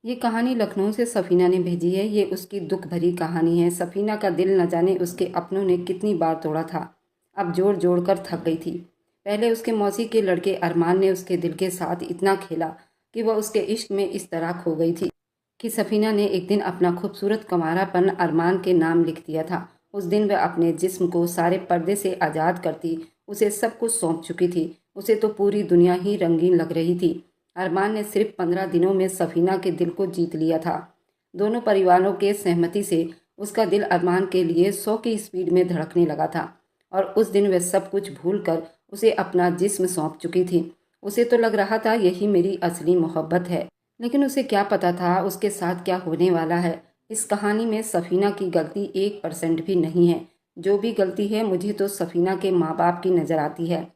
ये कहानी लखनऊ से सफ़ीना ने भेजी है। ये उसकी दुख भरी कहानी है। सफ़ीना का दिल न जाने उसके अपनों ने कितनी बार तोड़ा था। अब जोड़ जोड़ कर थक गई थी। पहले उसके मौसी के लड़के अरमान ने उसके दिल के साथ इतना खेला कि वह उसके इश्क में इस तरह खो गई थी कि सफ़ीना ने एक दिन अपना खूबसूरत कंवारापन अरमान के नाम लिख दिया था। उस दिन वह अपने जिस्म को सारे पर्दे से आज़ाद करती, उसे सब कुछ सौंप चुकी थी। उसे तो पूरी दुनिया ही रंगीन लग रही थी। अरमान ने सिर्फ 15 दिनों में सफ़ीना के दिल को जीत लिया था। दोनों परिवारों के सहमति से उसका दिल अरमान के लिए 100 की स्पीड में धड़कने लगा था और उस दिन वह सब कुछ भूलकर उसे अपना जिस्म सौंप चुकी थी। उसे तो लग रहा था यही मेरी असली मोहब्बत है, लेकिन उसे क्या पता था उसके साथ क्या होने वाला है। इस कहानी में सफ़ीना की गलती 1% भी नहीं है। जो भी गलती है मुझे तो सफ़ीना के माँ बाप की नज़र आती है।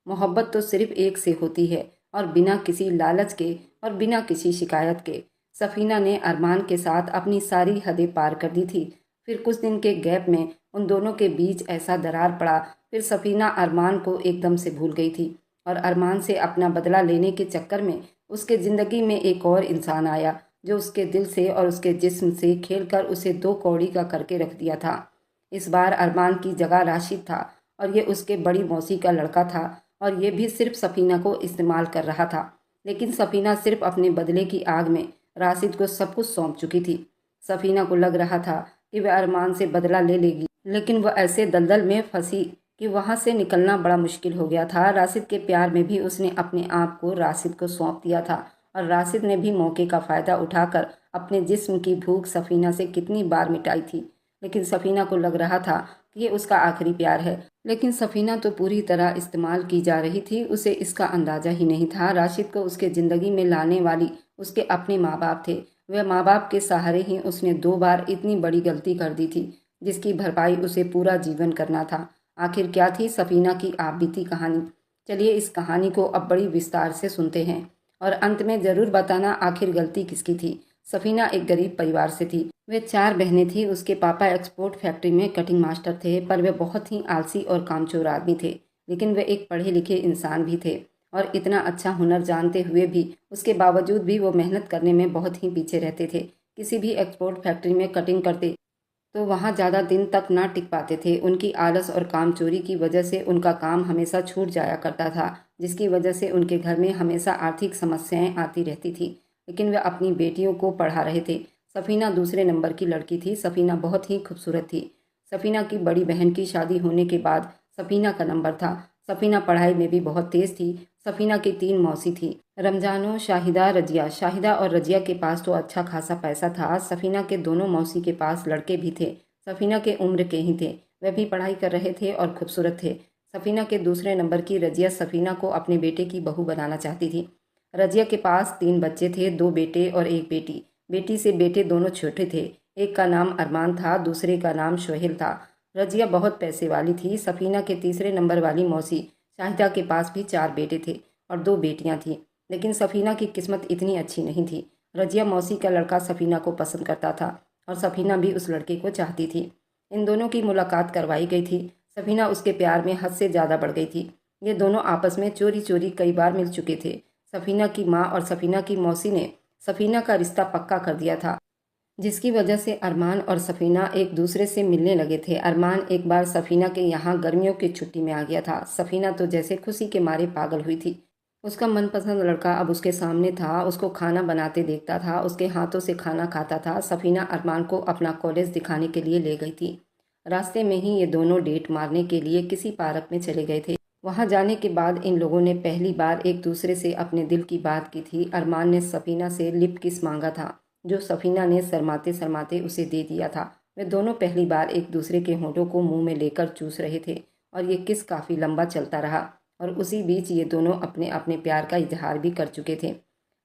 मोहब्बत तो सिर्फ एक से होती है और बिना किसी लालच के और बिना किसी शिकायत के। सफ़ीना ने अरमान के साथ अपनी सारी हदें पार कर दी थी। फिर कुछ दिन के गैप में उन दोनों के बीच ऐसा दरार पड़ा। फिर सफ़ीना अरमान को एकदम से भूल गई थी और अरमान से अपना बदला लेने के चक्कर में उसके ज़िंदगी में एक और इंसान आया जो उसके दिल से और उसके जिस्म से खेलकर उसे दो कौड़ी का करके रख दिया था। इस बार अरमान की जगह राशिद था और ये उसके बड़ी मौसी का लड़का था और ये भी सिर्फ सफ़ीना को इस्तेमाल कर रहा था। लेकिन सफ़ीना सिर्फ अपने बदले की आग में राशिद को सब कुछ सौंप चुकी थी। सफ़ीना को लग रहा था कि वह अरमान से बदला ले लेगी, लेकिन वह ऐसे दलदल में फंसी कि वहां से निकलना बड़ा मुश्किल हो गया था। राशिद के प्यार में भी उसने अपने आप को राशिद को सौंप दिया था और राशिद ने भी मौके का फ़ायदा उठाकर अपने जिस्म की भूख सफ़ीना से कितनी बार मिटाई थी। लेकिन सफ़ीना को लग रहा था कि ये उसका आखिरी प्यार है। लेकिन सफ़ीना तो पूरी तरह इस्तेमाल की जा रही थी। उसे इसका अंदाज़ा ही नहीं था। राशिद को उसके ज़िंदगी में लाने वाली उसके अपने माँ बाप थे। वह माँ बाप के सहारे ही उसने 2 बार इतनी बड़ी गलती कर दी थी जिसकी भरपाई उसे पूरा जीवन करना था। आखिर क्या थी सफ़ीना की आप बीती कहानी? चलिए इस कहानी को अब बड़ी विस्तार से सुनते हैं और अंत में ज़रूर बताना आखिर गलती किसकी थी। सफ़ीना एक गरीब परिवार से थी। वे 4 बहनें थीं। उसके पापा एक्सपोर्ट फैक्ट्री में कटिंग मास्टर थे, पर वे बहुत ही आलसी और कामचोर आदमी थे। लेकिन वे एक पढ़े लिखे इंसान भी थे और इतना अच्छा हुनर जानते हुए भी उसके बावजूद भी वो मेहनत करने में बहुत ही पीछे रहते थे। किसी भी एक्सपोर्ट फैक्ट्री में कटिंग करते तो वहाँ ज़्यादा दिन तक ना टिक पाते थे। उनकी आलस और कामचोरी की वजह से उनका काम हमेशा छूट जाया करता था, जिसकी वजह से उनके घर में हमेशा आर्थिक समस्याएं आती रहती थी। लेकिन वे अपनी बेटियों को पढ़ा रहे थे। सफ़ीना दूसरे नंबर की लड़की थी। सफ़ीना बहुत ही खूबसूरत थी। सफ़ीना की बड़ी बहन की शादी होने के बाद सफ़ीना का नंबर था। सफ़ीना पढ़ाई में भी बहुत तेज़ थी। सफ़ीना की 3 मौसी थी, रमजानो, शाहिदा, रजिया। शाहिदा और रजिया के पास तो अच्छा खासा पैसा था। सफ़ीना के दोनों मौसी के पास लड़के भी थे, सफ़ीना के उम्र के ही थे। वह भी पढ़ाई कर रहे थे और खूबसूरत थे। सफ़ीना के दूसरे नंबर की रजिया सफ़ीना को अपने बेटे की बहू बनाना चाहती थी। रजिया के पास 3 बच्चे थे, 2 बेटे और 1 बेटी। बेटी से बेटे दोनों छोटे थे। एक का नाम अरमान था, दूसरे का नाम शोहेल था। रजिया बहुत पैसे वाली थी। सफ़ीना के तीसरे नंबर वाली मौसी शाहिदा के पास भी 4 बेटे थे और 2 बेटियां थीं। लेकिन सफ़ीना की किस्मत इतनी अच्छी नहीं थी। रजिया मौसी का लड़का सफ़ीना को पसंद करता था और सफ़ीना भी उस लड़के को चाहती थी। इन दोनों की मुलाकात करवाई गई थी। सफ़ीना उसके प्यार में हद से ज़्यादा बढ़ गई थी। ये दोनों आपस में चोरी चोरी कई बार मिल चुके थे। सफ़ीना की माँ और सफ़ीना की मौसी ने सफ़ीना का रिश्ता पक्का कर दिया था, जिसकी वजह से अरमान और सफ़ीना एक दूसरे से मिलने लगे थे। अरमान एक बार सफ़ीना के यहाँ गर्मियों की छुट्टी में आ गया था। सफ़ीना तो जैसे खुशी के मारे पागल हुई थी। उसका मनपसंद लड़का अब उसके सामने था। उसको खाना बनाते देखता था, उसके हाथों से खाना खाता था। सफ़ीना अरमान को अपना कॉलेज दिखाने के लिए ले गई थी। रास्ते में ही ये दोनों डेट मारने के लिए किसी पार्क में चले गए थे। वहाँ जाने के बाद इन लोगों ने पहली बार एक दूसरे से अपने दिल की बात की थी। अरमान ने सफ़ीना से लिप किस मांगा था, जो सफ़ीना ने शर्माते शर्माते उसे दे दिया था। वे दोनों पहली बार एक दूसरे के होठों को मुंह में लेकर चूस रहे थे और ये किस काफ़ी लंबा चलता रहा और उसी बीच ये दोनों अपने अपने प्यार का इजहार भी कर चुके थे।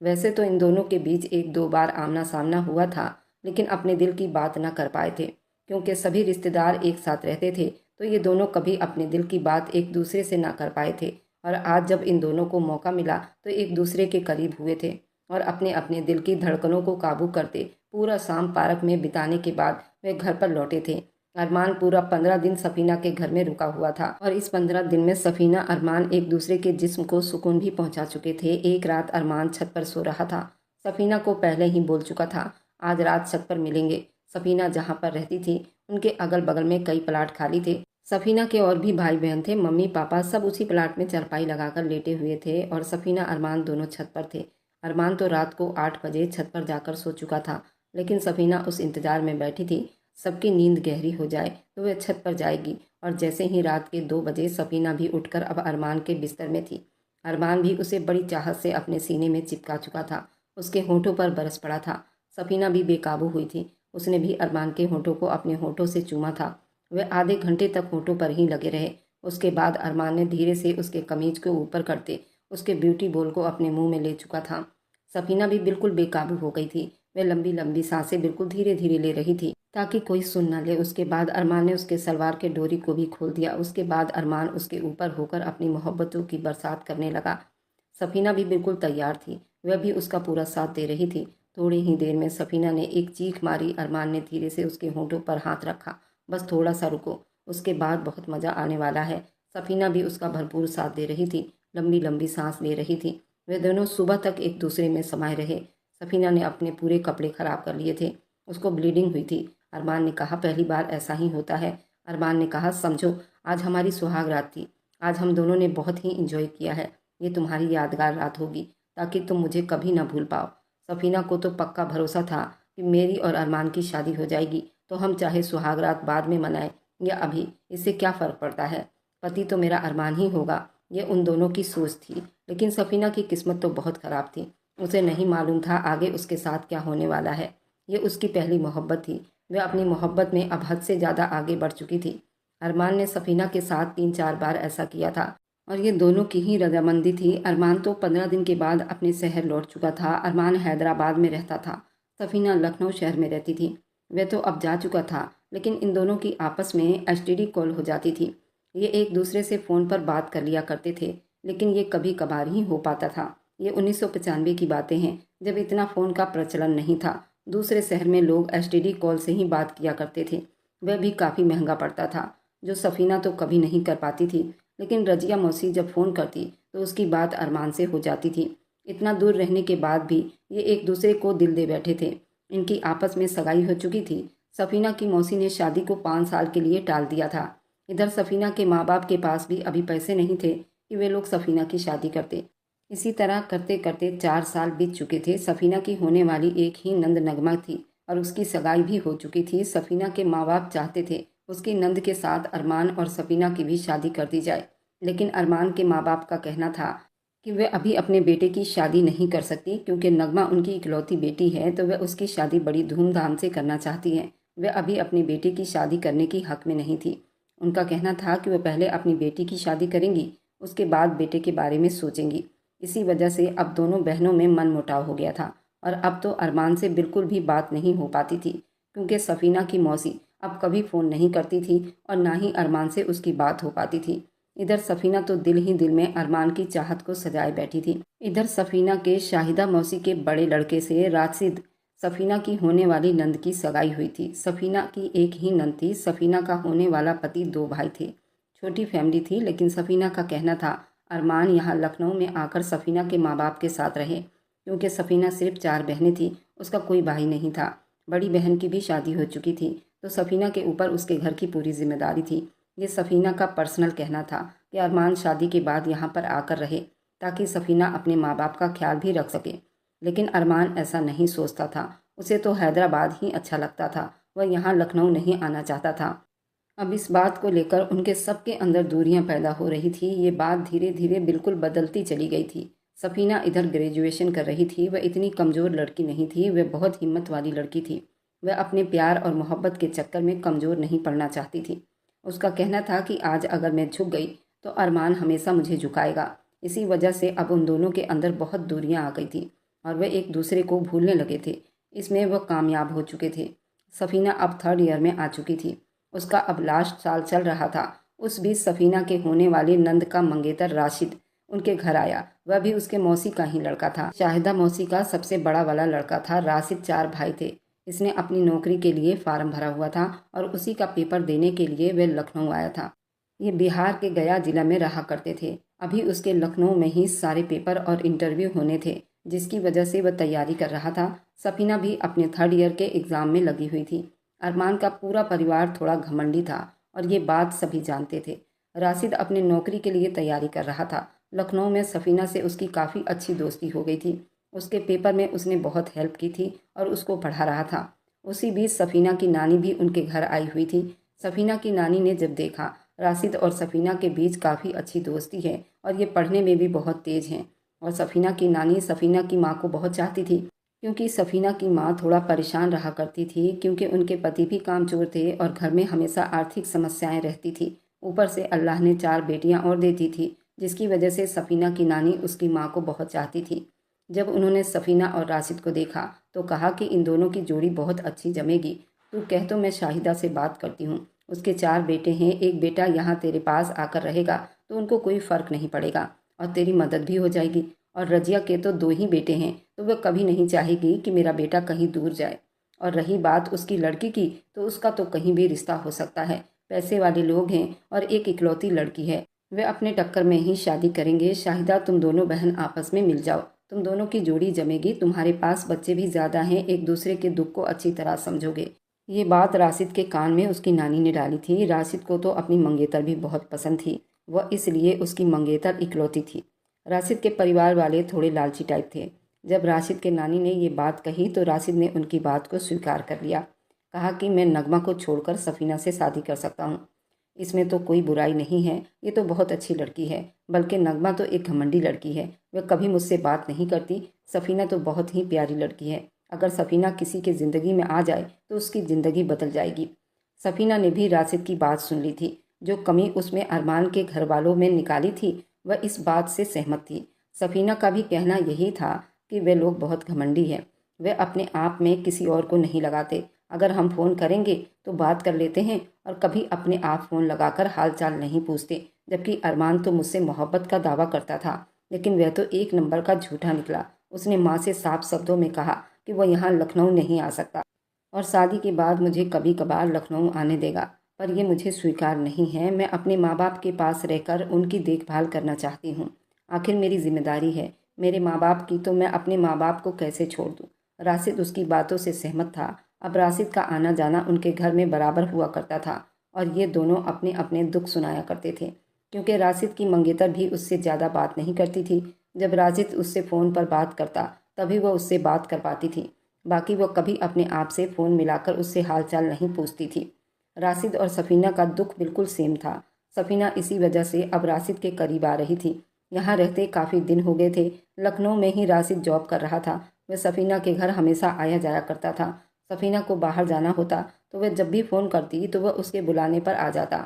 वैसे तो इन दोनों के बीच 1-2 बार आमना सामना हुआ था, लेकिन अपने दिल की बात न कर पाए थे। क्योंकि सभी रिश्तेदार एक साथ रहते थे तो ये दोनों कभी अपने दिल की बात एक दूसरे से ना कर पाए थे। और आज जब इन दोनों को मौका मिला तो एक दूसरे के करीब हुए थे और अपने अपने दिल की धड़कनों को काबू करते पूरा शाम पार्क में बिताने के बाद वे घर पर लौटे थे। अरमान पूरा 15 दिन सफ़ीना के घर में रुका हुआ था और इस 15 दिन में सफ़ीना अरमान एक दूसरे के जिस्म को सुकून भी पहुंचा चुके थे। एक रात अरमान छत पर सो रहा था। सफीना को पहले ही बोल चुका था, आज रात छत पर मिलेंगे। सफीना जहाँ पर रहती थी उनके अगल बगल में कई प्लाट खाली थे। सफीना के और भी भाई बहन थे, मम्मी पापा सब उसी प्लाट में चारपाई लगाकर लेटे हुए थे और सफीना अरमान दोनों छत पर थे। अरमान तो रात को 8 बजे छत पर जाकर सो चुका था, लेकिन सफीना उस इंतजार में बैठी थी सबकी नींद गहरी हो जाए तो वह छत पर जाएगी। और जैसे ही रात के 2 बजे सफीना भी उठकर अब अरमान के बिस्तर में थी। अरमान भी उसे बड़ी चाहत से अपने सीने में चिपका चुका था, उसके होठों पर बरस पड़ा था। सफीना भी बेकाबू हुई थी, उसने भी अरमान के होठों को अपने होठों से चूमा था। वह आधे घंटे तक होठों पर ही लगे रहे। उसके बाद अरमान ने धीरे से उसके कमीज को ऊपर करते उसके ब्यूटी बॉल को अपने मुंह में ले चुका था। सफीना भी बिल्कुल बेकाबू हो गई थी। वह लंबी लंबी सांसें बिल्कुल धीरे धीरे ले रही थी ताकि कोई सुन न ले। उसके बाद अरमान ने उसके सलवार के डोरी को भी खोल दिया। उसके बाद अरमान उसके ऊपर होकर अपनी मोहब्बतों की बरसात करने लगा। सफीना भी बिल्कुल तैयार थी, वह भी उसका पूरा साथ दे रही थी। थोड़ी ही देर में सफीना ने एक चीख मारी। अरमान ने धीरे से उसके होंठों पर हाथ रखा, बस थोड़ा सा रुको, उसके बाद बहुत मज़ा आने वाला है। सफीना भी उसका भरपूर साथ दे रही थी, लंबी लंबी सांस ले रही थी। वे दोनों सुबह तक एक दूसरे में समाये रहे। सफीना ने अपने पूरे कपड़े खराब कर लिए थे, उसको ब्लीडिंग हुई थी। अरमान ने कहा, पहली बार ऐसा ही होता है। अरमान ने कहा, समझो आज हमारी सुहाग रात थी, आज हम दोनों ने बहुत ही इंजॉय किया है। ये तुम्हारी यादगार रात होगी ताकि तुम मुझे कभी ना भूल पाओ। सफीना को तो पक्का भरोसा था कि मेरी और अरमान की शादी हो जाएगी तो हम चाहे सुहाग रात बाद में मनाएं या अभी, इससे क्या फ़र्क पड़ता है, पति तो मेरा अरमान ही होगा। ये उन दोनों की सोच थी, लेकिन सफीना की किस्मत तो बहुत ख़राब थी। उसे नहीं मालूम था आगे उसके साथ क्या होने वाला है। ये उसकी पहली मोहब्बत थी, वह अपनी मोहब्बत में अब हद से ज़्यादा आगे बढ़ चुकी थी। अरमान ने सफीना के साथ 3-4 बार ऐसा किया था और ये दोनों की ही रजामंदी थी। अरमान तो 15 दिन के बाद अपने शहर लौट चुका था। अरमान हैदराबाद में रहता था, सफीना लखनऊ शहर में रहती थी। वह तो अब जा चुका था, लेकिन इन दोनों की आपस में एसटीडी कॉल हो जाती थी। ये एक दूसरे से फ़ोन पर बात कर लिया करते थे, लेकिन ये कभी कभार ही हो पाता था। ये 1995 की बातें हैं, जब इतना फ़ोन का प्रचलन नहीं था। दूसरे शहर में लोग एसटीडी कॉल से ही बात किया करते थे, वह भी काफ़ी महंगा पड़ता था, जो सफीना तो कभी नहीं कर पाती थी। लेकिन रजिया मौसी जब फ़ोन करती तो उसकी बात अरमान से हो जाती थी। इतना दूर रहने के बाद भी ये एक दूसरे को दिल दे बैठे थे। इनकी आपस में सगाई हो चुकी थी। सफीना की मौसी ने शादी को 5 साल के लिए टाल दिया था। इधर सफीना के माँ बाप के पास भी अभी पैसे नहीं थे कि वे लोग सफीना की शादी करते। इसी तरह करते करते 4 साल बीत चुके थे। सफीना की होने वाली एक ही नंद नगमा थी और उसकी सगाई भी हो चुकी थी। सफीना के माँ बाप चाहते थे उसकी नंद के साथ अरमान और सफीना की भी शादी कर दी जाए, लेकिन अरमान के माँ बाप का कहना था कि वे अभी अपने बेटे की शादी नहीं कर सकती, क्योंकि नगमा उनकी इकलौती बेटी है तो वह उसकी शादी बड़ी धूमधाम से करना चाहती हैं। वह अभी अपने बेटे की शादी करने की हक में नहीं थी। उनका कहना था कि वह पहले अपनी बेटी की शादी करेंगी, उसके बाद बेटे के बारे में सोचेंगी। इसी वजह से अब दोनों बहनों में मनमुटाव हो गया था और अब तो अरमान से बिल्कुल भी बात नहीं हो पाती थी, क्योंकि सफीना की मौसी अब कभी फ़ोन नहीं करती थी और ना ही अरमान से उसकी बात हो पाती थी। इधर सफीना तो दिल ही दिल में अरमान की चाहत को सजाए बैठी थी। इधर सफीना के शाहिदा मौसी के बड़े लड़के से राशिद, सफीना की होने वाली नंद की सगाई हुई थी। सफीना की एक ही नंद थी। सफीना का होने वाला पति 2 भाई थे। छोटी फैमिली थी, लेकिन सफीना का कहना था अरमान यहाँ लखनऊ में आकर सफीना के माँ बाप के साथ रहे, क्योंकि सफीना सिर्फ 4 बहनें थी, उसका कोई भाई नहीं था। बड़ी बहन की भी शादी हो चुकी थी, तो सफीना के ऊपर उसके घर की पूरी जिम्मेदारी थी। ये सफीना का पर्सनल कहना था कि अरमान शादी के बाद यहाँ पर आकर रहे ताकि सफीना अपने माँ बाप का ख्याल भी रख सके। लेकिन अरमान ऐसा नहीं सोचता था, उसे तो हैदराबाद ही अच्छा लगता था, वह यहाँ लखनऊ नहीं आना चाहता था। अब इस बात को लेकर उनके सबके अंदर दूरियां पैदा हो रही थी। ये बात धीरे धीरे बिल्कुल बदलती चली गई थी। सफीना इधर ग्रेजुएशन कर रही थी। वह इतनी कमज़ोर लड़की नहीं थी, वह बहुत हिम्मत वाली लड़की थी। वह अपने प्यार और मोहब्बत के चक्कर में कमज़ोर नहीं पड़ना चाहती थी। उसका कहना था कि आज अगर मैं झुक गई तो अरमान हमेशा मुझे झुकाएगा। इसी वजह से अब उन दोनों के अंदर बहुत दूरियां आ गई थी और वह एक दूसरे को भूलने लगे थे। इसमें वह कामयाब हो चुके थे। सफीना अब 3rd ईयर में आ चुकी थी। उसका अब लास्ट साल चल रहा था। उस बीच सफीना के होने वाले नंद का मंगेतर राशिद उनके घर आया। वह भी उसके मौसी का ही लड़का था। शाहिदा मौसी का सबसे बड़ा वाला लड़का था। राशिद 4 भाई थे। इसने अपनी नौकरी के लिए फार्म भरा हुआ था और उसी का पेपर देने के लिए वह लखनऊ आया था। ये बिहार के गया जिला में रहा करते थे। अभी उसके लखनऊ में ही सारे पेपर और इंटरव्यू होने थे। जिसकी वजह से वह तैयारी कर रहा था। सफीना भी अपने 3rd ईयर के एग्ज़ाम में लगी हुई थी। अरमान का पूरा परिवार थोड़ा घमंडी था और ये बात सभी जानते थे। राशिद अपने नौकरी के लिए तैयारी कर रहा था। लखनऊ में सफीना से उसकी काफ़ी अच्छी दोस्ती हो गई थी। उसके पेपर में उसने बहुत हेल्प की थी और उसको पढ़ा रहा था। उसी बीच सफीना की नानी भी उनके घर आई हुई थी। सफीना की नानी ने जब देखा राशिद और सफीना के बीच काफ़ी अच्छी दोस्ती है और ये पढ़ने में भी बहुत तेज़ हैं, और सफीना की नानी सफीना की माँ को बहुत चाहती थी, क्योंकि सफीना की माँ थोड़ा परेशान रहा करती थी, क्योंकि उनके पति भी कामचोर थे और घर में हमेशा आर्थिक समस्याएं रहती थी। ऊपर से अल्लाह ने 4 बेटियां और दे दी थी, जिसकी वजह से सफीना की नानी उसकी माँ को बहुत चाहती थी। जब उन्होंने सफीना और राशिद को देखा तो कहा कि इन दोनों की जोड़ी बहुत अच्छी जमेगी। तू कह तो मैं शाहिदा से बात करती हूँ, उसके 4 बेटे हैं, एक बेटा यहाँ तेरे पास आकर रहेगा तो उनको कोई फ़र्क नहीं पड़ेगा और तेरी मदद भी हो जाएगी। और रजिया के तो 2 ही बेटे हैं, तो वह कभी नहीं चाहेगी कि मेरा बेटा कहीं दूर जाए। और रही बात उसकी लड़की की, तो उसका तो कहीं भी रिश्ता हो सकता है। पैसे वाले लोग हैं और एक इकलौती लड़की है, वे अपने टक्कर में ही शादी करेंगे। शाहिदा, तुम दोनों बहन आपस में मिल जाओ, तुम दोनों की जोड़ी जमेगी। तुम्हारे पास बच्चे भी ज़्यादा हैं, एक दूसरे के दुख को अच्छी तरह समझोगे। ये बात राशिद के कान में उसकी नानी ने डाली थी। राशिद को तो अपनी मंगेतर भी बहुत पसंद थी, वह इसलिए उसकी मंगेतर इकलौती थी। राशिद के परिवार वाले थोड़े लालची टाइप थे। जब राशिद के नानी ने ये बात कही तो राशिद ने उनकी बात को स्वीकार कर लिया। कहा कि मैं नगमा को छोड़कर सफीना से शादी कर सकता हूँ, इसमें तो कोई बुराई नहीं है, ये तो बहुत अच्छी लड़की है। बल्कि नगमा तो एक घमंडी लड़की है, वह कभी मुझसे बात नहीं करती। सफीना तो बहुत ही प्यारी लड़की है, अगर सफीना किसी के ज़िंदगी में आ जाए तो उसकी ज़िंदगी बदल जाएगी। सफीना ने भी राशिद की बात सुन ली थी। जो कमी उसमें अरमान के घर वालों में निकाली थी, वह इस बात से सहमत थी। सफीना का भी कहना यही था कि वे लोग बहुत घमंडी हैं, वे अपने आप में किसी और को नहीं लगाते। अगर हम फ़ोन करेंगे तो बात कर लेते हैं और कभी अपने आप फ़ोन लगाकर हाल चाल नहीं पूछते। जबकि अरमान तो मुझसे मोहब्बत का दावा करता था, लेकिन वह तो एक नंबर का झूठा निकला। उसने माँ से साफ शब्दों में कहा कि वह यहाँ लखनऊ नहीं आ सकता और शादी के बाद मुझे कभी कभार लखनऊ आने देगा, पर यह मुझे स्वीकार नहीं है। मैं अपने माँ बाप के पास रहकर उनकी देखभाल करना चाहती हूँ, आखिर मेरी जिम्मेदारी है मेरे माँ बाप की, तो मैं अपने माँ बाप को कैसे छोड़ दूँ। राशिद उसकी बातों से सहमत था। अब राशिद का आना जाना उनके घर में बराबर हुआ करता था और ये दोनों अपने अपने दुख सुनाया करते थे, क्योंकि राशिद की मंगेतर भी उससे ज़्यादा बात नहीं करती थी। जब राशिद उससे फ़ोन पर बात करता तभी वह उससे बात कर पाती थी, बाकी वह कभी अपने आप से फ़ोन मिलाकर उससे हालचाल नहीं पूछती थी। राशिद और सफीना का दुख बिल्कुल सेम था। सफीना इसी वजह से अब राशिद के करीब आ रही थी। यहाँ रहते काफ़ी दिन हो गए थे। लखनऊ में ही राशिद जॉब कर रहा था। वह सफीना के घर हमेशा आया जाया करता था। सफीना को बाहर जाना होता तो वह जब भी फ़ोन करती तो वह उसके बुलाने पर आ जाता।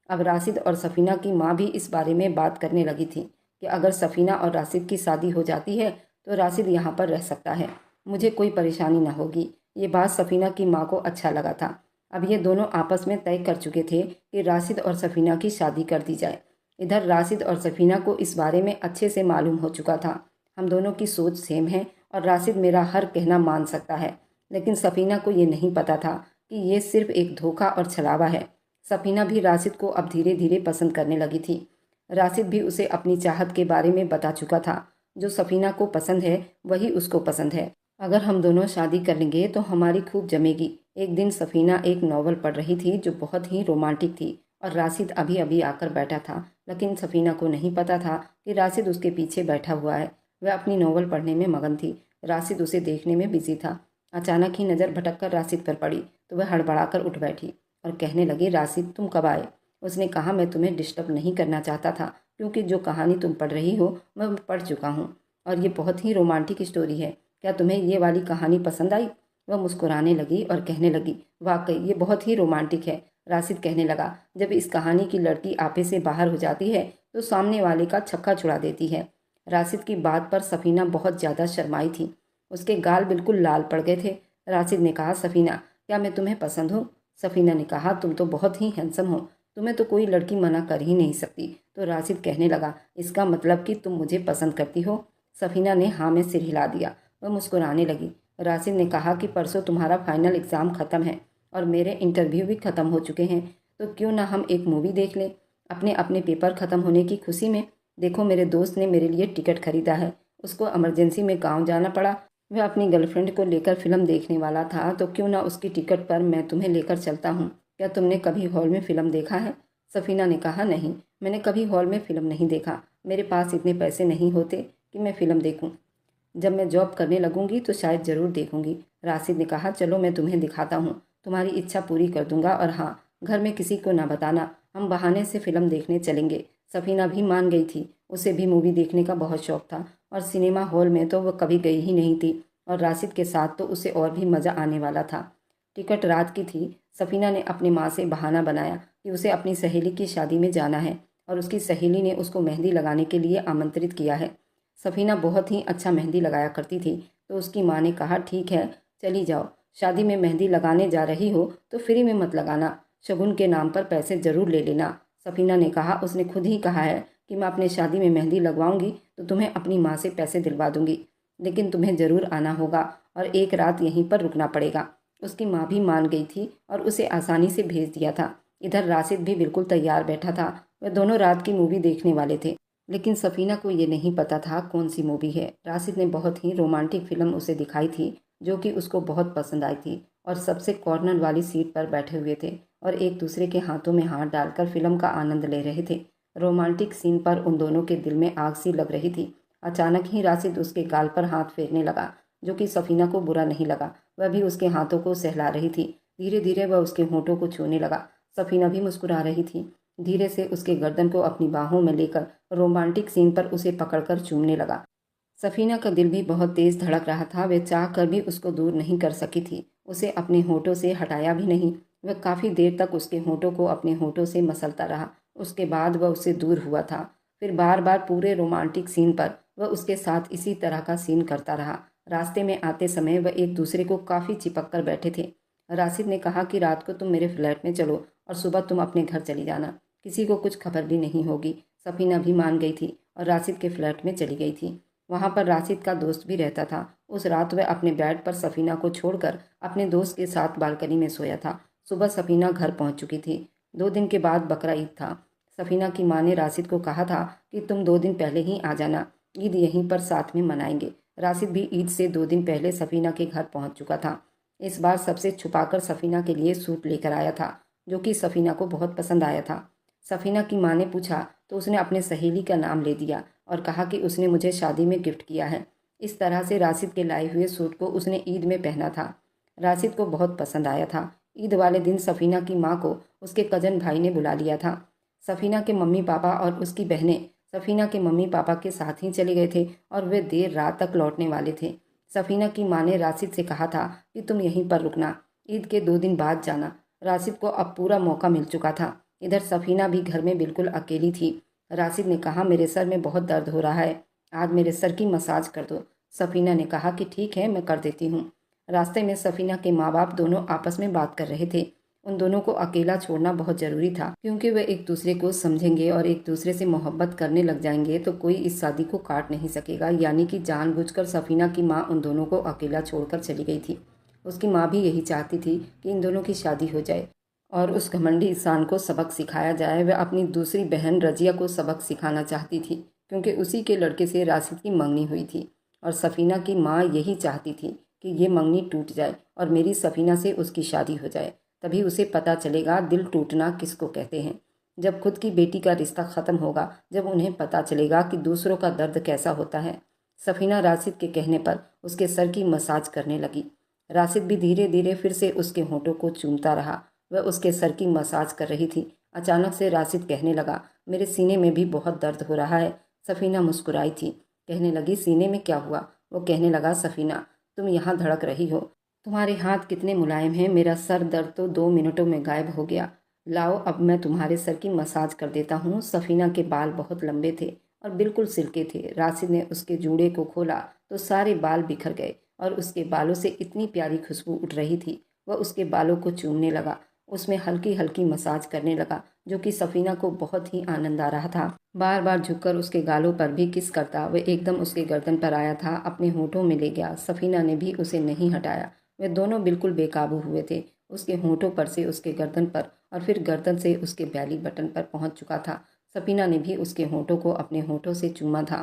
अब राशिद और सफीना की माँ भी इस बारे में बात करने लगी थी कि अगर सफीना और राशिद की शादी हो जाती है तो राशिद यहाँ पर रह सकता है, मुझे कोई परेशानी ना होगी। ये बात सफीना की माँ को अच्छा लगा था। अब ये दोनों आपस में तय कर चुके थे कि राशिद और सफीना की शादी कर दी जाए। इधर राशिद और सफीना को इस बारे में अच्छे से मालूम हो चुका था। हम दोनों की सोच सेम है और राशिद मेरा हर कहना मान सकता है, लेकिन सफीना को ये नहीं पता था कि ये सिर्फ एक धोखा और छलावा है। सफीना भी राशिद को अब धीरे धीरे पसंद करने लगी थी। राशिद भी उसे अपनी चाहत के बारे में बता चुका था। जो सफीना को पसंद है वही उसको पसंद है। अगर हम दोनों शादी कर लेंगे तो हमारी खूब जमेगी। एक दिन सफीना एक नॉवल पढ़ रही थी जो बहुत ही रोमांटिक थी और राशिद अभी अभी आकर बैठा था, लेकिन सफीना को नहीं पता था कि राशिद उसके पीछे बैठा हुआ है। वह अपनी नॉवल पढ़ने में मगन थी, राशिद उसे देखने में बिजी था। अचानक ही नज़र भटककर राशिद पर पड़ी तो वह हड़बड़ाकर उठ बैठी और कहने लगी, राशिद तुम कब आए? उसने कहा, मैं तुम्हें डिस्टर्ब नहीं करना चाहता था, क्योंकि जो कहानी तुम पढ़ रही हो मैं पढ़ चुका हूँ और ये बहुत ही रोमांटिक स्टोरी है। क्या तुम्हें ये वाली कहानी पसंद आई? वह मुस्कुराने लगी और कहने लगी, वाकई ये बहुत ही रोमांटिक है। राशिद कहने लगा, जब इस कहानी की लड़की आपे से बाहर हो जाती है तो सामने वाले का छक्का छुड़ा देती है। राशिद की बात पर सफीना बहुत ज़्यादा शर्माई थी, उसके गाल बिल्कुल लाल पड़ गए थे। राशिद ने कहा, सफीना क्या मैं तुम्हें पसंद हूँ? सफीना ने कहा, तुम तो बहुत ही हैंडसम हो, तुम्हें तो कोई लड़की मना कर ही नहीं सकती। तो राशिद कहने लगा, इसका मतलब कि तुम मुझे पसंद करती हो? सफीना ने हाँ में सिर हिला दिया। वह मुस्कुराने लगी। राशिद ने कहा कि परसों तुम्हारा फाइनल एग्ज़ाम ख़त्म है और मेरे इंटरव्यू भी ख़त्म हो चुके हैं, तो क्यों ना हम एक मूवी देख लें अपने अपने पेपर ख़त्म होने की खुशी में। देखो मेरे दोस्त ने मेरे लिए टिकट खरीदा है उसको इमरजेंसी में गांव जाना पड़ा। वह अपनी गर्लफ्रेंड को लेकर फिल्म देखने वाला था, तो क्यों ना उसकी टिकट पर मैं तुम्हें लेकर चलता हूँ। क्या तुमने कभी हॉल में फ़िल्म देखा है? सफ़ीना ने कहा, नहीं, मैंने कभी हॉल में फ़िल्म नहीं देखा। मेरे पास इतने पैसे नहीं होते कि मैं फ़िल्म देखूँ। जब मैं जॉब करने लगूंगी तो शायद ज़रूर देखूंगी। राशिद ने कहा, चलो मैं तुम्हें दिखाता हूँ, तुम्हारी इच्छा पूरी कर दूंगा। और हाँ, घर में किसी को ना बताना, हम बहाने से फ़िल्म देखने चलेंगे। सफ़ीना भी मान गई थी। उसे भी मूवी देखने का बहुत शौक था और सिनेमा हॉल में तो वह कभी गई ही नहीं थी, और राशिद के साथ तो उसे और भी मज़ा आने वाला था। टिकट रात की थी। सफ़ीना ने अपनी माँ से बहाना बनाया कि उसे अपनी सहेली की शादी में जाना है और उसकी सहेली ने उसको मेहंदी लगाने के लिए आमंत्रित किया है। सफ़ीना बहुत ही अच्छा मेहंदी लगाया करती थी, तो उसकी माँ ने कहा, ठीक है, चली जाओ। शादी में मेहंदी लगाने जा रही हो तो फ्री में मत लगाना, शगुन के नाम पर पैसे ज़रूर ले लेना। सफ़ीना ने कहा, उसने खुद ही कहा है कि मैं अपने शादी में मेहंदी लगवाऊंगी तो तुम्हें अपनी माँ से पैसे दिलवा दूंगी, लेकिन तुम्हें ज़रूर आना होगा और एक रात यहीं पर रुकना पड़ेगा। उसकी माँ भी मान गई थी और उसे आसानी से भेज दिया था। इधर राशिद भी बिल्कुल तैयार बैठा था। वह दोनों रात की मूवी देखने वाले थे, लेकिन सफ़ीना को ये नहीं पता था कौन सी मूवी है। राशिद ने बहुत ही रोमांटिक फिल्म उसे दिखाई थी, जो कि उसको बहुत पसंद आई थी, और सबसे कॉर्नर वाली सीट पर बैठे हुए थे और एक दूसरे के हाथों में हाथ डालकर फिल्म का आनंद ले रहे थे। रोमांटिक सीन पर उन दोनों के दिल में आग सी लग रही थी। अचानक ही राशिद उसके गाल पर हाथ फेरने लगा, जो कि सफ़ीना को बुरा नहीं लगा। वह भी उसके हाथों को सहला रही थी। धीरे धीरे वह उसके होठों को छूने लगा। सफ़ीना भी मुस्कुरा रही थी। धीरे से उसके गर्दन को अपनी बाहों में लेकर रोमांटिक सीन पर उसे पकड़कर चूमने लगा। सफ़ीना का दिल भी बहुत तेज धड़क रहा था। वह चाह कर भी उसको दूर नहीं कर सकी थी। उसे अपने होठों से हटाया भी नहीं। वह काफ़ी देर तक उसके होठों को अपने होठों से मसलता रहा। उसके बाद वह उससे दूर हुआ था। फिर बार बार पूरे रोमांटिक सीन पर वह उसके साथ इसी तरह का सीन करता रहा। रास्ते में आते समय वह एक दूसरे को काफ़ी चिपक कर बैठे थे। राशिद ने कहा कि रात को तुम मेरे फ्लैट में चलो और सुबह तुम अपने घर चली जाना, किसी को कुछ खबर भी नहीं होगी। सफ़ीना भी मान गई थी और राशिद के फ्लैट में चली गई थी। वहाँ पर राशिद का दोस्त भी रहता था। उस रात वह अपने बेड पर सफ़ीना को छोड़कर अपने दोस्त के साथ बालकनी में सोया था। सुबह सफ़ीना घर पहुँच चुकी थी। 2 दिन के बाद बकरा ईद था। सफ़ीना की माँ ने राशिद को कहा था कि तुम 2 दिन पहले ही आ जाना, ईद यहीं पर साथ में मनाएंगे। राशिद भी ईद से 2 दिन पहले सफ़ीना के घर पहुँच चुका था। इस बार सबसे छुपाकर सफ़ीना के लिए सूट लेकर आया था, जो कि सफ़ीना को बहुत पसंद आया था। सफ़ीना की माँ ने पूछा तो उसने अपने सहेली का नाम ले दिया और कहा कि उसने मुझे शादी में गिफ्ट किया है। इस तरह से राशिद के लाए हुए सूट को उसने ईद में पहना था। राशिद को बहुत पसंद आया था। ईद वाले दिन सफ़ीना की माँ को उसके कज़न भाई ने बुला लिया था। सफ़ीना के मम्मी पापा और उसकी बहनें सफ़ीना के मम्मी पापा के साथ ही चले गए थे और वे देर रात तक लौटने वाले थे। सफ़ीना की माँ ने राशिद से कहा था कि तुम यहीं पर रुकना, ईद के 2 दिन बाद जाना। राशिद को अब पूरा मौका मिल चुका था। इधर सफ़ीना भी घर में बिल्कुल अकेली थी। राशिद ने कहा, मेरे सर में बहुत दर्द हो रहा है, आज मेरे सर की मसाज कर दो। सफ़ीना ने कहा कि ठीक है, मैं कर देती हूँ। रास्ते में सफ़ीना के माँ बाप दोनों आपस में बात कर रहे थे। उन दोनों को अकेला छोड़ना बहुत ज़रूरी था, क्योंकि वे एक दूसरे को समझेंगे और एक दूसरे से मोहब्बत करने लग जाएंगे तो कोई इस शादी को काट नहीं सकेगा। यानी कि जानबूझकर सफ़ीना की माँ उन दोनों को अकेला छोड़कर चली गई थी। उसकी माँ भी यही चाहती थी कि इन दोनों की शादी हो जाए और उस घमंडी इंसान को सबक सिखाया जाए। वह अपनी दूसरी बहन रजिया को सबक सिखाना चाहती थी, क्योंकि उसी के लड़के से राशिद की मंगनी हुई थी और सफ़ीना की माँ यही चाहती थी कि ये मंगनी टूट जाए और मेरी सफ़ीना से उसकी शादी हो जाए। तभी उसे पता चलेगा दिल टूटना किसको कहते हैं। जब खुद की बेटी का रिश्ता ख़त्म होगा, जब उन्हें पता चलेगा कि दूसरों का दर्द कैसा होता है। सफ़ीना राशिद के कहने पर उसके सर की मसाज करने लगी। राशिद भी धीरे धीरे फिर से उसके होठों को चूमता रहा। वह उसके सर की मसाज कर रही थी। अचानक से राशिद कहने लगा, मेरे सीने में भी बहुत दर्द हो रहा है। सफ़ीना मुस्कुराई थी। कहने लगी, सीने में क्या हुआ? वो कहने लगा, सफ़ीना, तुम यहाँ धड़क रही हो, तुम्हारे हाथ कितने मुलायम हैं। मेरा सर दर्द तो 2 मिनटों में गायब हो गया। लाओ, अब मैं तुम्हारे सर की मसाज कर देता हूँ। सफ़ीना के बाल बहुत लंबे थे और बिल्कुल सिल्के थे। राशिद ने उसके जूड़े को खोला तो सारे बाल बिखर गए और उसके बालों से इतनी प्यारी खुशबू उठ रही थी। वह उसके बालों को चूमने लगा, उसमें हल्की हल्की मसाज करने लगा, जो कि सफ़ीना को बहुत ही आनंद आ रहा था। बार बार झुककर उसके गालों पर भी किस करता। वह एकदम उसके गर्दन पर आया था, अपने होठों में ले गया। सफ़ीना ने भी उसे नहीं हटाया। वे दोनों बिल्कुल बेकाबू हुए थे। उसके होठों पर से उसके गर्दन पर और फिर गर्दन से उसके बैली बटन पर पहुंच चुका था। सफ़ीना ने भी उसके होठों को अपने होठों से चूमा था।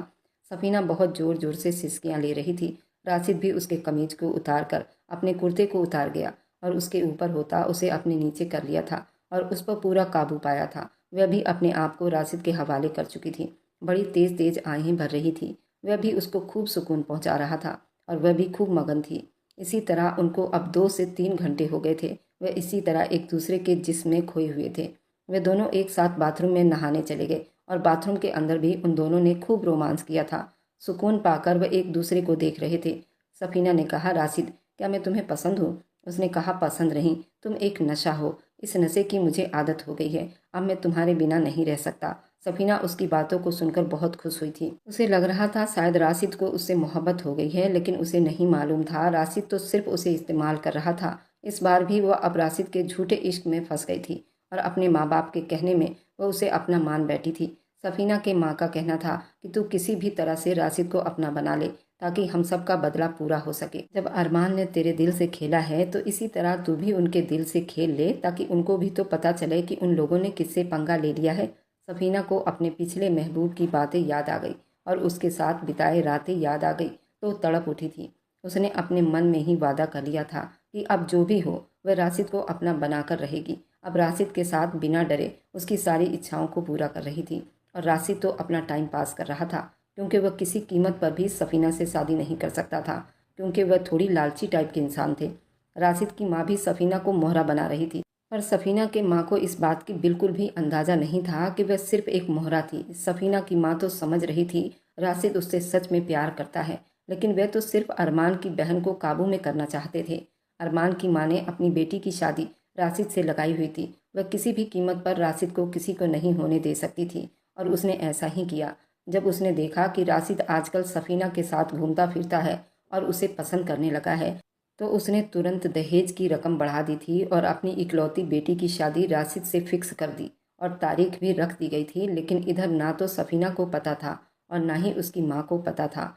सफीना बहुत ज़ोर ज़ोर से सिसकियाँ ले रही थी। राशिद भी उसके कमीज को उतार कर अपने कुर्ते को उतार गया और उसके ऊपर होता उसे अपने नीचे कर लिया था और उस पर पूरा काबू पाया था। वह भी अपने आप को राशिद के हवाले कर चुकी थी। बड़ी तेज तेज आहें भर रही थी। वह भी उसको खूब सुकून पहुंचा रहा था और वह भी खूब मगन थी। इसी तरह उनको अब 2 से 3 घंटे हो गए थे। वह इसी तरह एक दूसरे के जिस्म में खोए हुए थे। वे दोनों एक साथ बाथरूम में नहाने चले गए और बाथरूम के अंदर भी उन दोनों ने खूब रोमांस किया था। सुकून पाकर वह एक दूसरे को देख रहे थे। सफीना ने कहा, राशिद, क्या मैं तुम्हें पसंद हूँ? उसने कहा, पसंद नहीं, तुम एक नशा हो। इस नशे की मुझे आदत हो गई है। अब मैं तुम्हारे बिना नहीं रह सकता। सफीना उसकी बातों को सुनकर बहुत खुश हुई थी। उसे लग रहा था शायद राशिद को उससे मोहब्बत हो गई है, लेकिन उसे नहीं मालूम था राशिद तो सिर्फ उसे इस्तेमाल कर रहा था। इस बार भी वह अब राशिद के झूठे इश्क में फंस गई थी और अपने माँ बाप के कहने में वह उसे अपना मान बैठी थी। सफीना के माँ का कहना था कि तू किसी भी तरह से राशिद को अपना बना ले ताकि हम सब का बदला पूरा हो सके। जब अरमान ने तेरे दिल से खेला है तो इसी तरह तू भी उनके दिल से खेल ले ताकि उनको भी तो पता चले कि उन लोगों ने किससे पंगा ले लिया है। सफीना को अपने पिछले महबूब की बातें याद आ गई और उसके साथ बिताए रातें याद आ गई तो तड़प उठी थी। उसने अपने मन में ही वादा कर लिया था कि अब जो भी हो वह राशिद को अपना बनाकर रहेगी। अब राशिद के साथ बिना डरे उसकी सारी इच्छाओं को पूरा कर रही थी और राशिद तो अपना टाइम पास कर रहा था क्योंकि वह किसी कीमत पर भी सफीना से शादी नहीं कर सकता था, क्योंकि वह थोड़ी लालची टाइप के इंसान थे। राशिद की माँ भी सफीना को मोहरा बना रही थी, पर सफीना के माँ को इस बात की बिल्कुल भी अंदाज़ा नहीं था कि वह सिर्फ एक मोहरा थी। सफीना की माँ तो समझ रही थी राशिद उससे सच में प्यार करता है, लेकिन वह तो सिर्फ अरमान की बहन को काबू में करना चाहते थे। अरमान की माँ ने अपनी बेटी की शादी राशिद से लगाई हुई थी। वह किसी भी कीमत पर राशिद को किसी को नहीं होने दे सकती थी और उसने ऐसा ही किया। जब उसने देखा कि राशिद आजकल सफीना के साथ घूमता फिरता है और उसे पसंद करने लगा है, तो उसने तुरंत दहेज की रकम बढ़ा दी थी और अपनी इकलौती बेटी की शादी राशिद से फिक्स कर दी और तारीख भी रख दी गई थी। लेकिन इधर ना तो सफीना को पता था और ना ही उसकी माँ को पता था।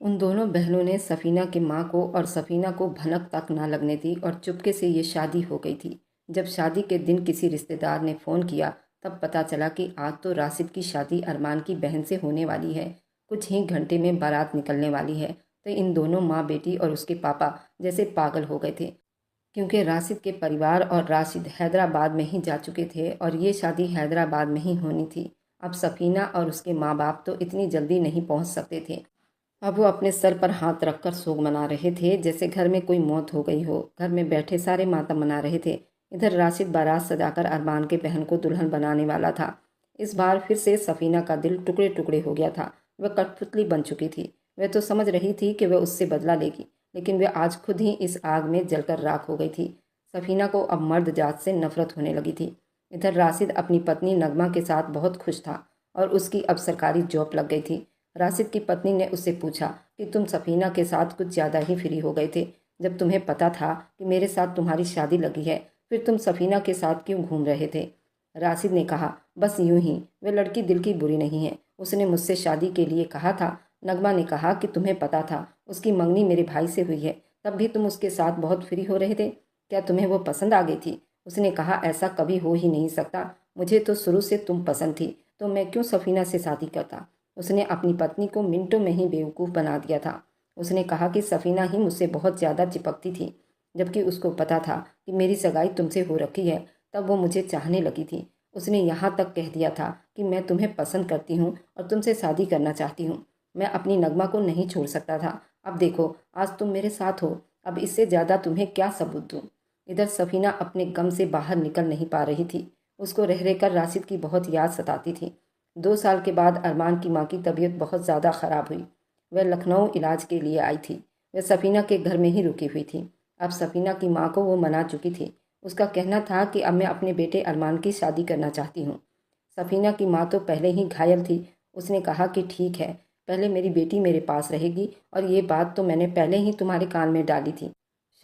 उन दोनों बहनों ने सफीना की माँ को और सफीना को भनक तक ना लगने दी और चुपके से ये शादी हो गई थी। जब शादी के दिन किसी रिश्तेदार ने फ़ोन किया तब पता चला कि आज तो राशिद की शादी अरमान की बहन से होने वाली है। कुछ ही घंटे में बारात निकलने वाली है। तो इन दोनों माँ बेटी और उसके पापा जैसे पागल हो गए थे, क्योंकि राशिद के परिवार और राशिद हैदराबाद में ही जा चुके थे और ये शादी हैदराबाद में ही होनी थी। अब सफीना और उसके माँ बाप तो इतनी जल्दी नहीं पहुँच सकते थे। अब वो अपने सर पर हाथ रखकर शोक मना रहे थे जैसे घर में कोई मौत हो गई हो। घर में बैठे सारे मातम मना रहे थे। इधर राशिद बारात सजाकर अरमान के बहन को दुल्हन बनाने वाला था। इस बार फिर से सफीना का दिल टुकड़े टुकड़े हो गया था। वह कठपुतली बन चुकी थी। वह तो समझ रही थी कि वह उससे बदला लेगी, लेकिन वह आज खुद ही इस आग में जलकर राख हो गई थी। सफीना को अब मर्द जात से नफरत होने लगी थी। इधर राशिद अपनी पत्नी नगमा के साथ बहुत खुश था और उसकी अब सरकारी जॉब लग गई थी। राशिद की पत्नी ने उससे पूछा कि तुम सफीना के साथ कुछ ज़्यादा ही फ्री हो गए थे। जब तुम्हें पता था कि मेरे साथ तुम्हारी शादी लगी है, फिर तुम सफीना के साथ क्यों घूम रहे थे? राशिद ने कहा, बस यूं ही, वह लड़की दिल की बुरी नहीं है। उसने मुझसे शादी के लिए कहा था। नगमा ने कहा कि तुम्हें पता था उसकी मंगनी मेरे भाई से हुई है, तब भी तुम उसके साथ बहुत फ्री हो रहे थे। क्या तुम्हें वो पसंद आ गई थी? उसने कहा, ऐसा कभी हो ही नहीं सकता। मुझे तो शुरू से तुम पसंद थी, तो मैं क्यों सफीना से शादी करता? उसने अपनी पत्नी को मिनटों में ही बेवकूफ़ बना दिया था। उसने कहा कि सफीना ही मुझसे बहुत ज़्यादा चिपकती थी, जबकि उसको पता था कि मेरी सगाई तुमसे हो रखी है। तब वो मुझे चाहने लगी थी। उसने यहाँ तक कह दिया था कि मैं तुम्हें पसंद करती हूँ और तुमसे शादी करना चाहती हूँ। मैं अपनी नगमा को नहीं छोड़ सकता था। अब देखो, आज तुम मेरे साथ हो। अब इससे ज़्यादा तुम्हें क्या सबूत दूँ? इधर सफीना अपने गम से बाहर निकल नहीं पा रही थी। उसको रह रहकर राशिद की बहुत याद सताती थी। 2 साल के बाद अरमान की माँ की तबीयत बहुत ज़्यादा ख़राब हुई। वह लखनऊ इलाज के लिए आई थी। वह सफीना के घर में ही रुकी हुई थी। अब सफीना की माँ को वो मना चुकी थी। उसका कहना था कि अब मैं अपने बेटे अरमान की शादी करना चाहती हूँ। सफीना की माँ तो पहले ही घायल थी। उसने कहा कि ठीक है, पहले मेरी बेटी मेरे पास रहेगी और ये बात तो मैंने पहले ही तुम्हारे कान में डाली थी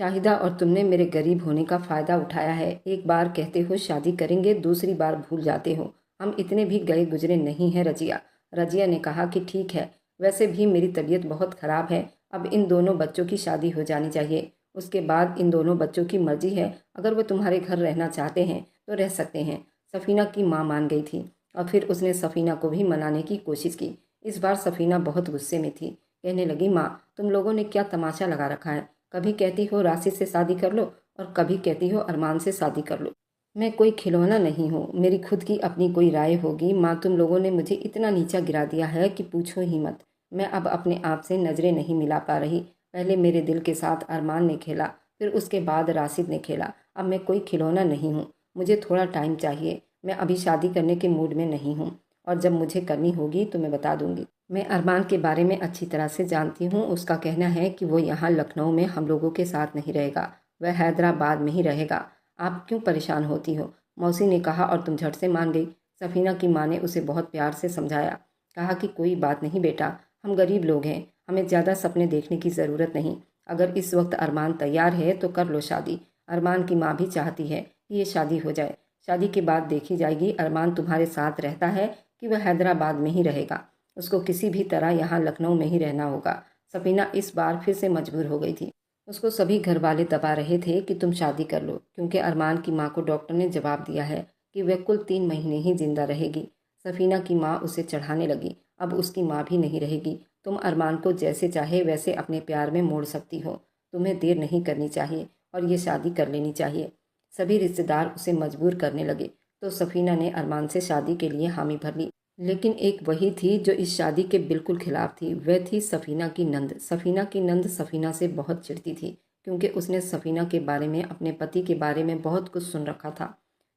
शाहिदा, और तुमने मेरे गरीब होने का फ़ायदा उठाया है। एक बार कहते हो शादी करेंगे, दूसरी बार भूल जाते हो। हम इतने भी गए गुजरे नहीं हैं रजिया। रजिया ने कहा कि ठीक है, वैसे भी मेरी तबीयत बहुत ख़राब है। अब इन दोनों बच्चों की शादी हो जानी चाहिए। उसके बाद इन दोनों बच्चों की मर्जी है, अगर वो तुम्हारे घर रहना चाहते हैं तो रह सकते हैं। सफीना की माँ मान गई थी और फिर उसने सफीना को भी मनाने की कोशिश की। इस बार सफ़ीना बहुत गुस्से में थी। कहने लगी, माँ तुम लोगों ने क्या तमाशा लगा रखा है। कभी कहती हो राशिद से शादी कर लो और कभी कहती हो अरमान से शादी कर लो। मैं कोई खिलौना नहीं हूँ, मेरी खुद की अपनी कोई राय होगी। माँ तुम लोगों ने मुझे इतना नीचा गिरा दिया है कि पूछो ही मत। मैं अब अपने आप से नज़रें नहीं मिला पा रही। पहले मेरे दिल के साथ अरमान ने खेला, फिर उसके बाद राशिद ने खेला। अब मैं कोई खिलौना नहीं हूँ, मुझे थोड़ा टाइम चाहिए। मैं अभी शादी करने के मूड में नहीं हूँ और जब मुझे करनी होगी तो मैं बता दूंगी। मैं अरमान के बारे में अच्छी तरह से जानती हूँ। उसका कहना है कि वो यहाँ लखनऊ में हम लोगों के साथ नहीं रहेगा, वह हैदराबाद में ही रहेगा। आप क्यों परेशान होती हो, मौसी ने कहा और तुम झट से मान गई। सफ़ीना की माँ ने उसे बहुत प्यार से समझाया। कहा कि कोई बात नहीं बेटा, हम गरीब लोग हैं, हमें ज़्यादा सपने देखने की ज़रूरत नहीं। अगर इस वक्त अरमान तैयार है तो कर लो शादी। अरमान की माँ भी चाहती है कि ये शादी हो जाए। शादी के बाद देखी जाएगी अरमान तुम्हारे साथ रहता है कि वह हैदराबाद में ही रहेगा। उसको किसी भी तरह यहाँ लखनऊ में ही रहना होगा। सफ़ीना इस बार फिर से मजबूर हो गई थी। उसको सभी घर वाले दबा रहे थे कि तुम शादी कर लो, क्योंकि अरमान की माँ को डॉक्टर ने जवाब दिया है कि वह कुल 3 महीने ही जिंदा रहेगी। सफ़ीना की माँ उसे चढ़ाने लगी, अब उसकी माँ भी नहीं रहेगी। तुम अरमान को जैसे चाहे वैसे अपने प्यार में मोड़ सकती हो। तुम्हें देर नहीं करनी चाहिए और ये शादी कर लेनी चाहिए। सभी रिश्तेदार उसे मजबूर करने लगे तो सफ़ीना ने अरमान से शादी के लिए हामी भर ली। लेकिन एक वही थी जो इस शादी के बिल्कुल खिलाफ थी। वह थी सफ़ीना की नंद। सफ़ीना की नंद सफ़ीना से बहुत चिढ़ती थी, क्योंकि उसने सफ़ीना के बारे में, अपने पति के बारे में बहुत कुछ सुन रखा था,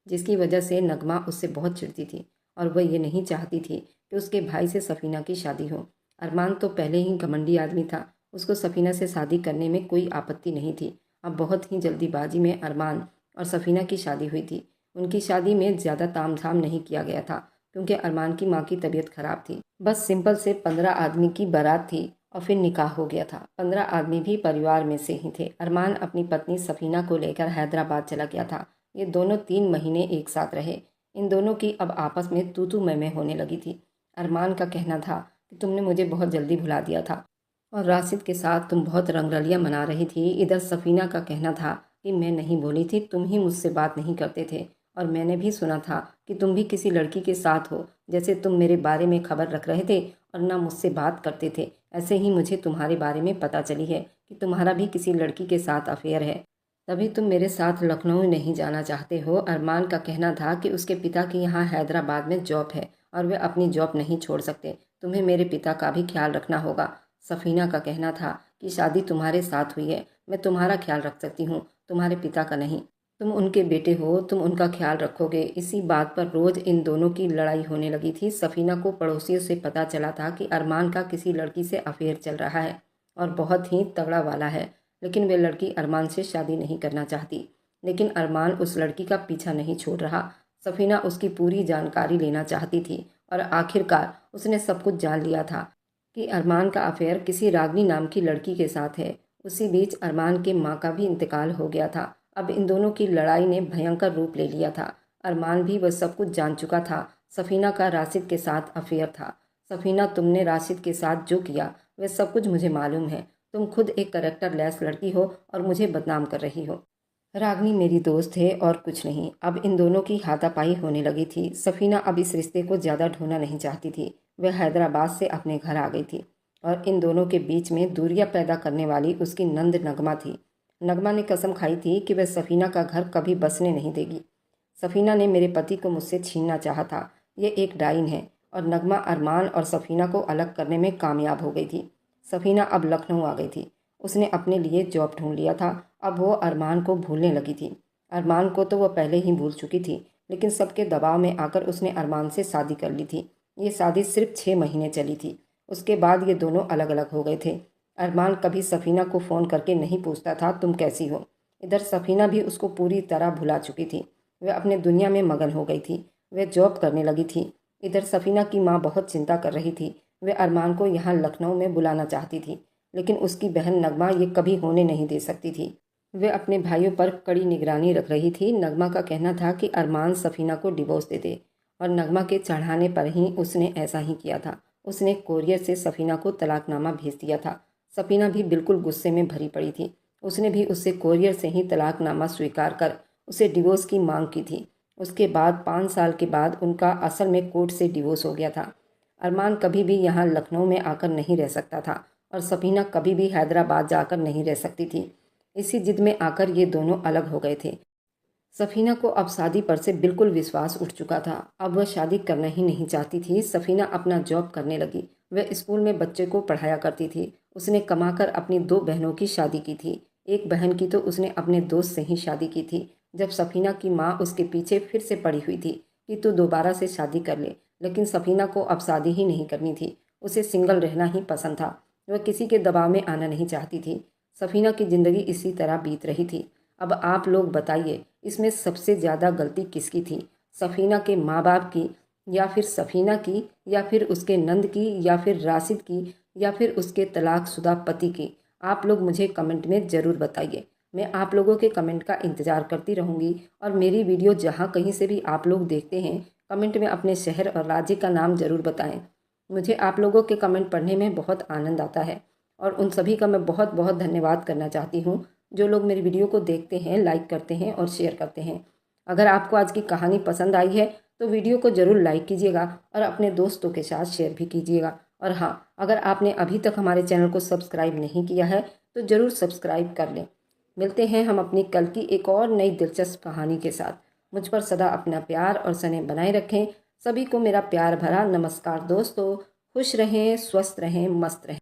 जिसकी वजह से नगमा उससे बहुत चिढ़ती थी और वह ये नहीं चाहती थी कि उसके भाई से सफ़ीना की शादी हो। अरमान तो पहले ही घमंडी आदमी था, उसको सफ़ीना से शादी करने में कोई आपत्ति नहीं थी। अब बहुत ही जल्दीबाजी में अरमान और सफ़ीना की शादी हुई थी। उनकी शादी में ज़्यादा तामझाम नहीं किया गया था, क्योंकि अरमान की माँ की तबीयत खराब थी। बस सिंपल से 15 आदमी की बारात थी और फिर निकाह हो गया था। 15 आदमी भी परिवार में से ही थे। अरमान अपनी पत्नी सफ़ीना को लेकर हैदराबाद चला गया था। ये दोनों 3 महीने एक साथ रहे। इन दोनों की अब आपस में तू तू मैं होने लगी थी। अरमान का कहना था कि तुमने मुझे बहुत जल्दी भुला दिया था और राशिद के साथ तुम बहुत रंगरलियाँ मना रही थी। इधर सफ़ीना का कहना था कि मैं नहीं बोली थी, तुम ही मुझसे बात नहीं करते थे और मैंने भी सुना था कि तुम भी किसी लड़की के साथ हो। जैसे तुम मेरे बारे में खबर रख रहे थे और ना मुझसे बात करते थे, ऐसे ही मुझे तुम्हारे बारे में पता चली है कि तुम्हारा भी किसी लड़की के साथ अफेयर है। तभी तुम मेरे साथ लखनऊ नहीं जाना चाहते हो। अरमान का कहना था कि उसके पिता की यहाँ हैदराबाद में जॉब है और वे अपनी जॉब नहीं छोड़ सकते। तुम्हें मेरे पिता का भी ख्याल रखना होगा। सफ़ीना का कहना था कि शादी तुम्हारे साथ हुई है, मैं तुम्हारा ख्याल रख सकती हूँ, तुम्हारे पिता का नहीं। तुम उनके बेटे हो, तुम उनका ख्याल रखोगे। इसी बात पर रोज़ इन दोनों की लड़ाई होने लगी थी। सफ़ीना को पड़ोसियों से पता चला था कि अरमान का किसी लड़की से अफेयर चल रहा है और बहुत ही तगड़ा वाला है, लेकिन वे लड़की अरमान से शादी नहीं करना चाहती। लेकिन अरमान उस लड़की का पीछा नहीं छोड़ रहा। सफ़ीना उसकी पूरी जानकारी लेना चाहती थी और आखिरकार उसने सब कुछ जान लिया था कि अरमान का अफेयर किसी रागनी नाम की लड़की के साथ है। उसी बीच अरमान के माँ का भी इंतकाल हो गया था। अब इन दोनों की लड़ाई ने भयंकर रूप ले लिया था। अरमान भी वह सब कुछ जान चुका था। सफ़ीना का राशिद के साथ अफेयर था। सफ़ीना, तुमने राशिद के साथ जो किया वह सब कुछ मुझे मालूम है। तुम खुद एक करेक्टर लेस लड़की हो और मुझे बदनाम कर रही हो। रागनी मेरी दोस्त है और कुछ नहीं। अब इन दोनों की हाथापाई होने लगी थी। सफ़ीना अब इस रिश्ते को ज़्यादा ढूंढना नहीं चाहती थी। वह हैदराबाद से अपने घर आ गई थी और इन दोनों के बीच में दूरियां पैदा करने वाली उसकी नंद नगमा थी। नगमा ने कसम खाई थी कि वह सफ़ीना का घर कभी बसने नहीं देगी। सफ़ीना ने मेरे पति को मुझसे छीनना चाहा था, ये एक डाइन है। और नगमा अरमान और सफ़ीना को अलग करने में कामयाब हो गई थी। सफ़ीना अब लखनऊ आ गई थी। उसने अपने लिए जॉब ढूंढ लिया था। अब वो अरमान को भूलने लगी थी। अरमान को तो वह पहले ही भूल चुकी थी, लेकिन सबके दबाव में आकर उसने अरमान से शादी कर ली थी। ये शादी सिर्फ 6 महीने चली थी। उसके बाद ये दोनों अलग अलग हो गए थे। अरमान कभी सफ़ीना को फ़ोन करके नहीं पूछता था तुम कैसी हो। इधर सफ़ीना भी उसको पूरी तरह भुला चुकी थी। वह अपने दुनिया में मगन हो गई थी। वह जॉब करने लगी थी। इधर सफ़ीना की माँ बहुत चिंता कर रही थी। वह अरमान को यहाँ लखनऊ में बुलाना चाहती थी, लेकिन उसकी बहन नगमा ये कभी होने नहीं दे सकती थी। वह अपने भाइयों पर कड़ी निगरानी रख रही थी। नगमा का कहना था कि अरमान सफ़ीना को डिवोर्स दे दे और नगमा के चढ़ाने पर ही उसने ऐसा ही किया था। उसने कोरियर से सफ़ीना को तलाकनामा भेज दिया था। सफ़ीना भी बिल्कुल गुस्से में भरी पड़ी थी। उसने भी उससे कोरियर से ही तलाकनामा स्वीकार कर उसे डिवोर्स की मांग की थी। उसके बाद 5 साल के बाद उनका असल में कोर्ट से डिवोर्स हो गया था। अरमान कभी भी यहाँ लखनऊ में आकर नहीं रह सकता था और सफीना कभी भी हैदराबाद जाकर नहीं रह सकती थी। इसी जिद में आकर ये दोनों अलग हो गए थे। सफीना को अब शादी पर से बिल्कुल विश्वास उठ चुका था। अब वह शादी करना ही नहीं चाहती थी। सफीना अपना जॉब करने लगी। वह स्कूल में बच्चे को पढ़ाया करती थी। उसने कमाकर अपनी 2 बहनों की शादी की थी। एक बहन की तो उसने अपने दोस्त से ही शादी की थी। जब सफीना की माँ उसके पीछे फिर से पड़ी हुई थी कि तू दोबारा से शादी कर ले, लेकिन सफीना को अब शादी ही नहीं करनी थी। उसे सिंगल रहना ही पसंद था। वह किसी के दबाव में आना नहीं चाहती थी। सफीना की ज़िंदगी इसी तरह बीत रही थी। अब आप लोग बताइए, इसमें सबसे ज़्यादा गलती किसकी थी? सफीना के माँ बाप की, या फिर सफीना की, या फिर उसके नंद की, या फिर राशिद की, या फिर उसके तलाकशुदा पति की? आप लोग मुझे कमेंट में ज़रूर बताइए। मैं आप लोगों के कमेंट का इंतज़ार करती रहूँगी। और मेरी वीडियो जहाँ कहीं से भी आप लोग देखते हैं, कमेंट में अपने शहर और राज्य का नाम ज़रूर बताएं। मुझे आप लोगों के कमेंट पढ़ने में बहुत आनंद आता है और उन सभी का मैं बहुत बहुत धन्यवाद करना चाहती हूँ जो लोग मेरी वीडियो को देखते हैं, लाइक करते हैं और शेयर करते हैं। अगर आपको आज की कहानी पसंद आई है तो वीडियो को ज़रूर लाइक कीजिएगा और अपने दोस्तों के साथ शेयर भी कीजिएगा। और हाँ, अगर आपने अभी तक हमारे चैनल को सब्सक्राइब नहीं किया है तो ज़रूर सब्सक्राइब कर लें। मिलते हैं हम अपनी कल की एक और नई दिलचस्प कहानी के साथ। मुझ पर सदा अपना प्यार और स्नेह बनाए रखें। सभी को मेरा प्यार भरा नमस्कार दोस्तों। खुश रहें, स्वस्थ रहें, मस्त रहें।